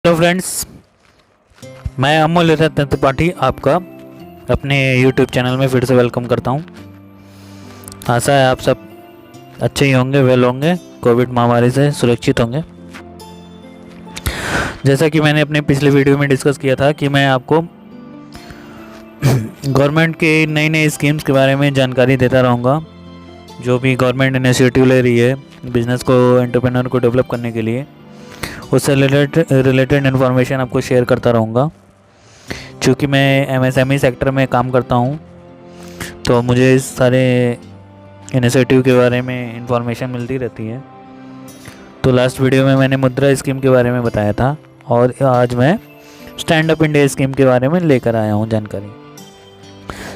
Hello friends, मैं अमोल रत्न त्रिपाठी आपका अपने यूट्यूब चैनल में फिर से वेलकम करता हूं। आशा है आप सब अच्छे ही होंगे, वेल होंगे, कोविड महामारी से सुरक्षित होंगे। जैसा कि मैंने अपने पिछले वीडियो में डिस्कस किया था कि मैं आपको गवर्नमेंट के नई नई स्कीम्स के बारे में जानकारी देता रहूँगा। जो भी गवर्नमेंट इनिशिएटिव ले रही है बिज़नेस को, एंटरप्रेन्योर को डेवलप करने के लिए, उससे रिलेटेड इन्फॉर्मेशन आपको शेयर करता रहूँगा। चूँकि मैं एमएसएमई सेक्टर में काम करता हूँ तो मुझे इस सारे इनिशिएटिव के बारे में इंफॉर्मेशन मिलती रहती है। तो लास्ट वीडियो में मैंने मुद्रा स्कीम के बारे में बताया था और आज मैं स्टैंड अप इंडिया स्कीम के बारे में लेकर आया हूँ जानकारी।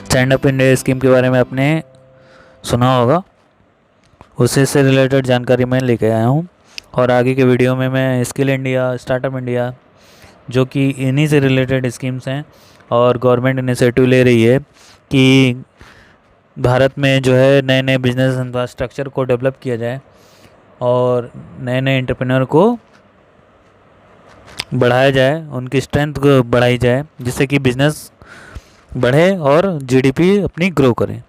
स्टैंड अप इंडिया स्कीम के बारे में आपने सुना होगा, उसी से रिलेटेड जानकारी मैं लेकर आया हूँ। और आगे के वीडियो में मैं स्किल इंडिया, स्टार्टअप इंडिया, जो कि इन्हीं से रिलेटेड स्कीम्स हैं और गवर्नमेंट इनिशिएटिव ले रही है कि भारत में जो है नए नए बिजनेस इंफ्रास्ट्रक्चर को डेवलप किया जाए और नए नए एंटरप्रेन्योर को बढ़ाया जाए, उनकी स्ट्रेंथ को बढ़ाई जाए, जिससे कि बिज़नेस बढ़े और जीडीपी अपनी ग्रो करे।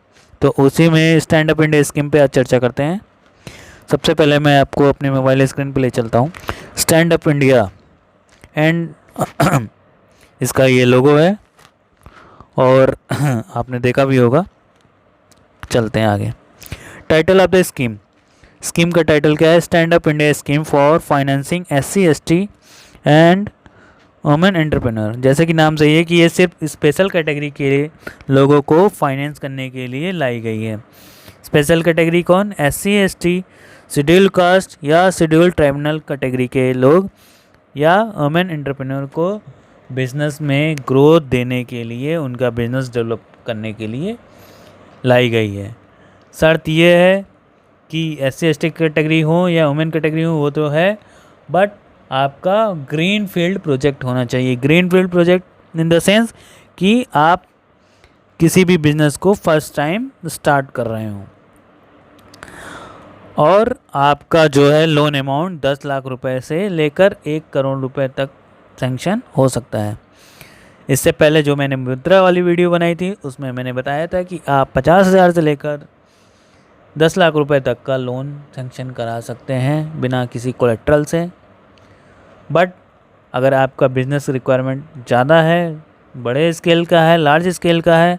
तो उसी में स्टैंड अप इंडिया स्कीम पे आज चर्चा करते हैं। सबसे पहले मैं आपको अपने मोबाइल स्क्रीन पे ले चलता हूँ। स्टैंड अप इंडिया एंड इसका ये लोगो है और आपने देखा भी होगा। चलते हैं आगे। टाइटल ऑफ द स्कीम का टाइटल क्या है? Stand up India scheme for financing SC ST and women entrepreneur. जैसे कि नाम से ही है कि ये सिर्फ स्पेशल कैटेगरी के लोगों को फाइनेंस करने के लिए लाई गई है। स्पेशल कैटेगरी कौन? SC ST, शेड्यूल कास्ट या शेड्यूल ट्राइबल कैटेगरी के लोग या वुमेन एंटरप्रेन्योर को बिज़नेस में ग्रोथ देने के लिए, उनका बिज़नेस डेवलप करने के लिए लाई गई है। शर्त ये है कि SC ST कैटेगरी हो या वुमेन कैटेगरी हो, वो तो है, बट आपका ग्रीन फील्ड प्रोजेक्ट होना चाहिए। Green field project in the sense कि आप किसी भी बिज़नेस को फर्स्ट टाइम स्टार्ट कर रहे हो और आपका जो है लोन अमाउंट 10 लाख रुपए से लेकर 1 करोड़ रुपए तक सैंक्शन हो सकता है। इससे पहले जो मैंने मुद्रा वाली वीडियो बनाई थी उसमें मैंने बताया था कि आप 50,000 से लेकर 10 लाख रुपए तक का लोन सैंक्शन करा सकते हैं बिना किसी कोलेट्रल से। बट अगर आपका बिज़नेस रिक्वायरमेंट ज़्यादा है, बड़े स्केल का है, लार्ज स्केल का है,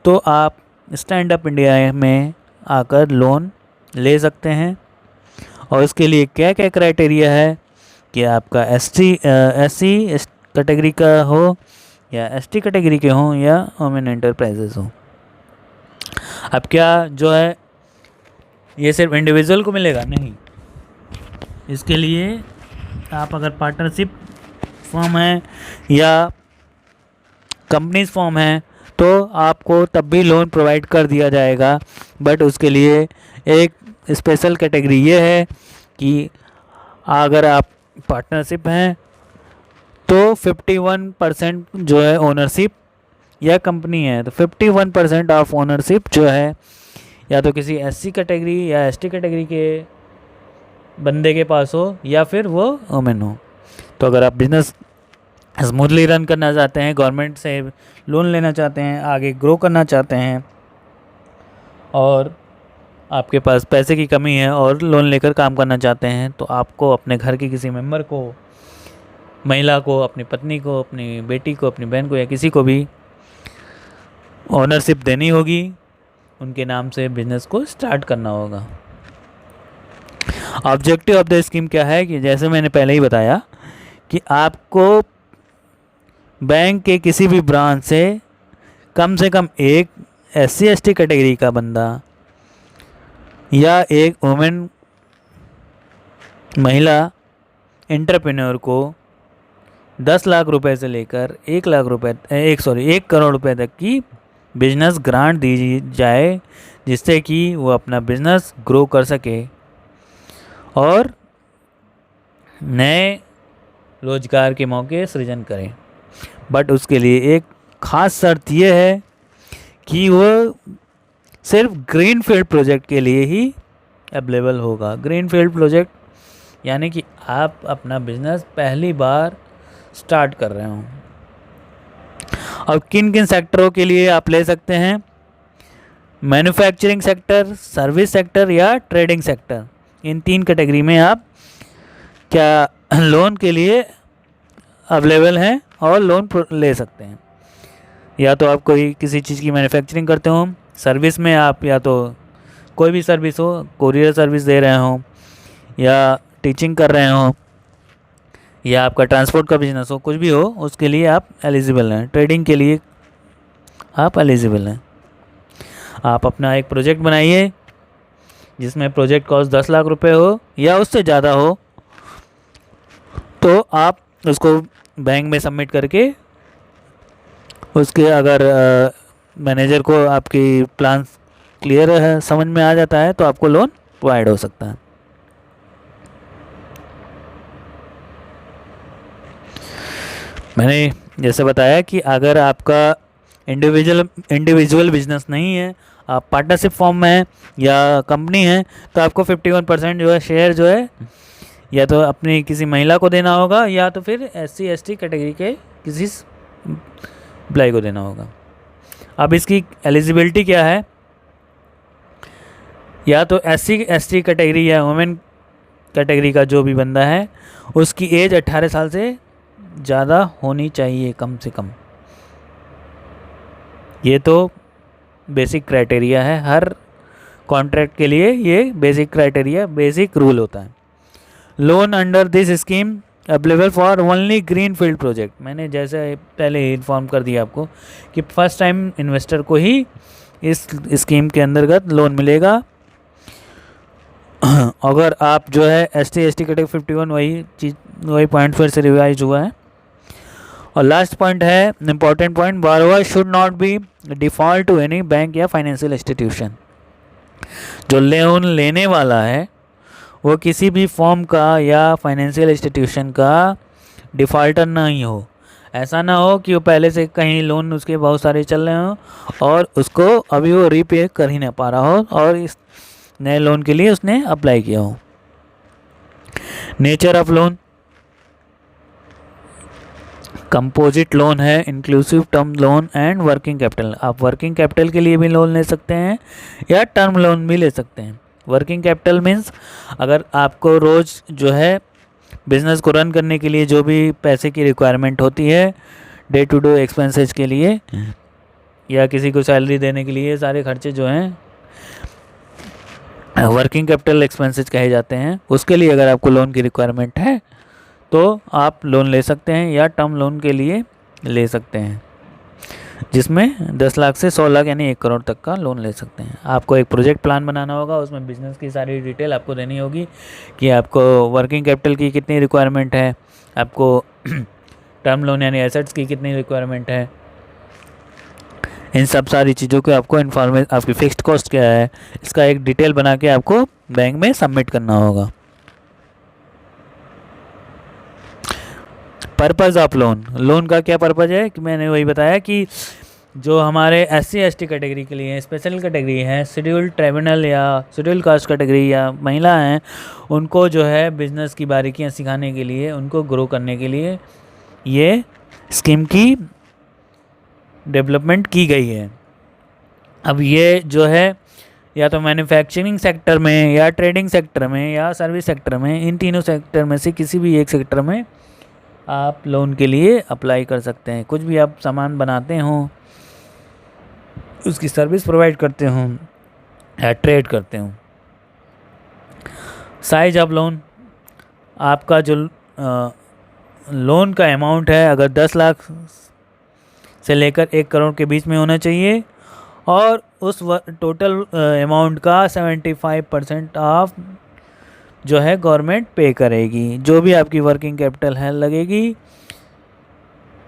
तो आप स्टैंड अप इंडिया में आकर लोन ले सकते हैं। और इसके लिए क्या क्या क्राइटेरिया है कि आपका SC कैटेगरी का हो या ST कैटेगरी के हों या वुमेन एंटरप्राइजेस हो। अब क्या जो है ये सिर्फ इंडिविजुअल को मिलेगा? नहीं, इसके लिए आप अगर पार्टनरशिप फॉर्म है या कंपनीज फॉर्म है तो आपको तब भी लोन प्रोवाइड कर दिया जाएगा। बट उसके लिए एक स्पेशल कैटेगरी ये है कि अगर आप पार्टनरशिप हैं तो 51% जो है ओनरशिप, या कंपनी है तो 51% ऑफ ओनरशिप जो है या तो किसी SC कैटेगरी या ST कैटेगरी के बंदे के पास हो या फिर वो वुमेन हो। तो अगर आप बिज़नेस स्मूथली रन करना चाहते हैं, गवर्नमेंट से लोन लेना चाहते हैं, आगे ग्रो करना चाहते हैं और आपके पास पैसे की कमी है और लोन लेकर काम करना चाहते हैं, तो आपको अपने घर के किसी मेंबर को, महिला को, अपनी पत्नी को, अपनी बेटी को, अपनी बहन को या किसी को भी ओनरशिप देनी होगी, उनके नाम से बिज़नेस को स्टार्ट करना होगा। ऑब्जेक्टिव ऑफ द स्कीम क्या है कि जैसे मैंने पहले ही बताया कि आपको बैंक के किसी भी ब्रांच से कम एक SC ST कैटेगरी का बंदा या एक वुमेन महिला एंटरप्रेन्योर को 10 लाख रुपए से लेकर 1 करोड़ रुपए तक की बिजनेस ग्रांट दी जाए, जिससे कि वो अपना बिजनेस ग्रो कर सके और नए रोजगार के मौके सृजन करें। बट उसके लिए एक ख़ास शर्त ये है कि वो सिर्फ ग्रीन फील्ड प्रोजेक्ट के लिए ही अवेलेबल होगा। ग्रीन फील्ड प्रोजेक्ट यानी कि आप अपना बिज़नेस पहली बार स्टार्ट कर रहे हो। अब किन किन सेक्टरों के लिए आप ले सकते हैं? मैन्युफैक्चरिंग सेक्टर, सर्विस सेक्टर या ट्रेडिंग सेक्टर, इन 3 कैटेगरी में आप क्या लोन के लिए अवेलेबल हैं और लोन ले सकते हैं। या तो आप कोई किसी चीज़ की मैन्युफैक्चरिंग करते हो, सर्विस में आप या तो कोई भी सर्विस हो, कोरियर सर्विस दे रहे हो या टीचिंग कर रहे हो या आपका ट्रांसपोर्ट का बिजनेस हो, कुछ भी हो, उसके लिए आप एलिजिबल हैं। ट्रेडिंग के लिए आप एलिजिबल हैं। आप अपना एक प्रोजेक्ट बनाइए जिसमें प्रोजेक्ट कॉस्ट 10 लाख रुपए हो या उससे ज़्यादा हो, तो आप उसको बैंक में सबमिट करके उसके अगर मैनेजर को आपकी प्लान क्लियर है, समझ में आ जाता है, तो आपको लोन प्रोवाइड हो सकता है। मैंने जैसे बताया कि अगर आपका इंडिविजुअल बिजनेस नहीं है, आप पार्टनरशिप फॉर्म में हैं या कंपनी है, तो आपको 51% जो है शेयर जो है या तो अपनी किसी महिला को देना होगा या तो फिर SC/ST कैटेगरी के किसी एम्प्लॉय को देना होगा। अब इसकी एलिजिबिलिटी क्या है? या तो SC/ST कैटेगरी या वुमेन कैटेगरी का जो भी बंदा है उसकी एज 18 साल से ज़्यादा होनी चाहिए कम से कम। ये तो बेसिक क्राइटेरिया है, हर कॉन्ट्रैक्ट के लिए ये बेसिक क्राइटेरिया, बेसिक रूल होता है। Loan under this scheme available for only green field project. मैंने जैसे पहले ही इन्फॉर्म कर दिया आपको कि फर्स्ट टाइम इन्वेस्टर को ही इस स्कीम के अंतर्गत लोन मिलेगा। अगर आप जो है ST/ST कैटेगरी 51, वही पॉइंट फिर से रिवाइज हुआ है। और लास्ट पॉइंट है important point, borrower should not be default to any bank या फाइनेंशियल इंस्टीट्यूशन। जो लोन लेने वाला है वो किसी भी फॉर्म का या फाइनेंशियल इंस्टीट्यूशन का डिफ़ॉल्टर नहीं हो। ऐसा ना हो कि वो पहले से कहीं लोन उसके बहुत सारे चल रहे हों और उसको अभी वो रीपे कर ही ना पा रहा हो और इस नए लोन के लिए उसने अप्लाई किया हो। Nature of loan, composite loan है, inclusive term loan and working capital. आप वर्किंग कैपिटल के लिए भी लोन ले सकते हैं या टर्म लोन भी ले सकते हैं। वर्किंग कैपिटल मीन्स अगर आपको रोज़ जो है बिज़नेस को रन करने के लिए जो भी पैसे की रिक्वायरमेंट होती है, डे टू डे एक्सपेंसेस के लिए या किसी को सैलरी देने के लिए, सारे खर्चे जो हैं वर्किंग कैपिटल एक्सपेंसेस कहे जाते हैं। उसके लिए अगर आपको लोन की रिक्वायरमेंट है तो आप लोन ले सकते हैं या टर्म लोन के लिए ले सकते हैं, जिसमें 10 लाख से 100 लाख यानी 1 करोड़ तक का लोन ले सकते हैं। आपको एक प्रोजेक्ट प्लान बनाना होगा, उसमें बिज़नेस की सारी डिटेल आपको देनी होगी कि आपको वर्किंग कैपिटल की कितनी रिक्वायरमेंट है, आपको टर्म लोन यानी एसेट्स की कितनी रिक्वायरमेंट है। इन सब सारी चीज़ों को आपको आपकी फिक्स्ड कॉस्ट क्या है, इसका एक डिटेल बना के आपको बैंक में सबमिट करना होगा। पर्पज़ ऑफ लोन, लोन का क्या पर्पज़ है कि मैंने वही बताया कि जो हमारे SC/ST कैटेगरी के लिए स्पेशल कैटेगरी है, शेड्यूल्ड ट्राइबल या शेड्यूल्ड कास्ट कैटेगरी या महिला हैं, उनको जो है बिज़नेस की बारीकियां सिखाने के लिए, उनको ग्रो करने के लिए ये स्कीम की डेवलपमेंट की गई है। अब ये जो है या तो मैन्युफैक्चरिंग सेक्टर में या ट्रेडिंग सेक्टर में या सर्विस सेक्टर में, इन तीनों सेक्टर में से किसी भी एक सेक्टर में आप लोन के लिए अप्लाई कर सकते हैं। कुछ भी आप सामान बनाते हो, उसकी सर्विस प्रोवाइड करते हो या ट्रेड करते हो। साइज ऑफ लोन, आपका जो लोन का अमाउंट है अगर 10 लाख से लेकर 1 करोड़ के बीच में होना चाहिए और उस टोटल अमाउंट का 75% ऑफ जो है गवर्नमेंट पे करेगी। जो भी आपकी वर्किंग कैपिटल है लगेगी,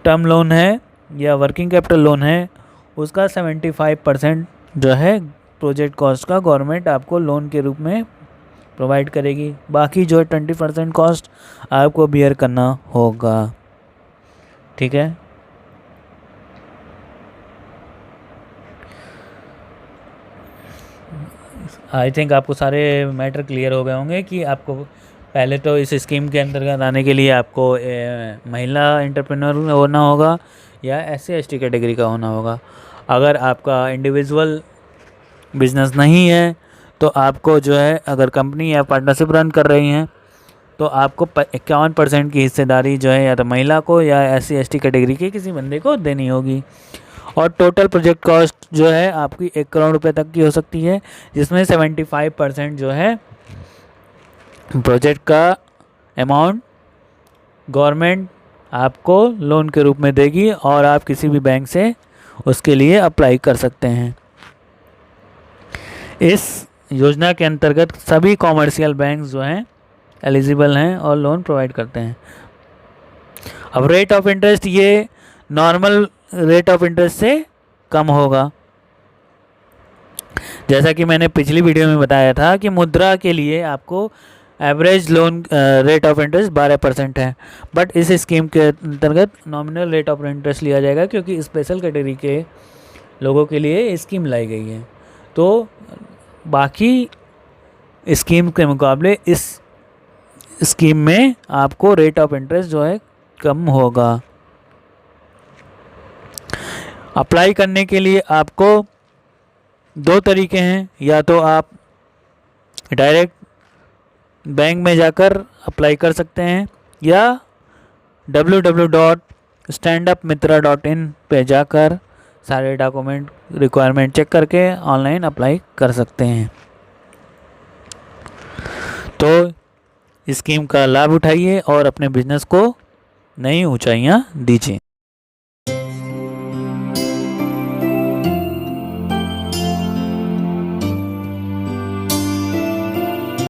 टर्म लोन है या वर्किंग कैपिटल लोन है, उसका 75% जो है प्रोजेक्ट कॉस्ट का गवर्नमेंट आपको लोन के रूप में प्रोवाइड करेगी। बाकी जो है 20% कॉस्ट आपको बियर करना होगा। ठीक है, आई थिंक आपको सारे मैटर क्लियर हो गए होंगे कि आपको पहले तो इस स्कीम के अंतर्गत आने के लिए आपको महिला एंटरप्रेन्योर होना होगा या SC/ST कैटेगरी का होना होगा। अगर आपका इंडिविजुअल बिजनेस नहीं है तो आपको जो है, अगर कंपनी या पार्टनरशिप रन कर रही हैं तो आपको 51% की हिस्सेदारी जो है या तो महिला को या SC/ST कैटेगरी के किसी बंदे को देनी होगी। और टोटल प्रोजेक्ट कॉस्ट जो है आपकी 1 करोड़ रुपए तक की हो सकती है, जिसमें 75% जो है प्रोजेक्ट का अमाउंट गवर्नमेंट आपको लोन के रूप में देगी और आप किसी भी बैंक से उसके लिए अप्लाई कर सकते हैं। इस योजना के अंतर्गत सभी कॉमर्शियल बैंक जो हैं एलिजिबल हैं और लोन प्रोवाइड करते हैं। अब रेट ऑफ इंटरेस्ट ये नॉर्मल रेट ऑफ इंटरेस्ट से कम होगा। जैसा कि मैंने पिछली वीडियो में बताया था कि मुद्रा के लिए आपको average loan rate of interest 12% है, बट इस स्कीम के अंतर्गत नॉमिनल रेट ऑफ इंटरेस्ट लिया जाएगा क्योंकि स्पेशल कैटेगरी के लोगों के लिए स्कीम लाई गई है। तो बाकी स्कीम के मुकाबले इस स्कीम में आपको रेट ऑफ इंटरेस्ट जो है कम होगा। अप्लाई करने के लिए आपको 2 तरीके हैं, या तो आप डायरेक्ट बैंक में जाकर अप्लाई कर सकते हैं या www.standupmitra.in पे जाकर सारे डॉक्यूमेंट रिक्वायरमेंट चेक करके ऑनलाइन अप्लाई कर सकते हैं। तो स्कीम का लाभ उठाइए और अपने बिजनेस को नई ऊंचाइयां दीजिए।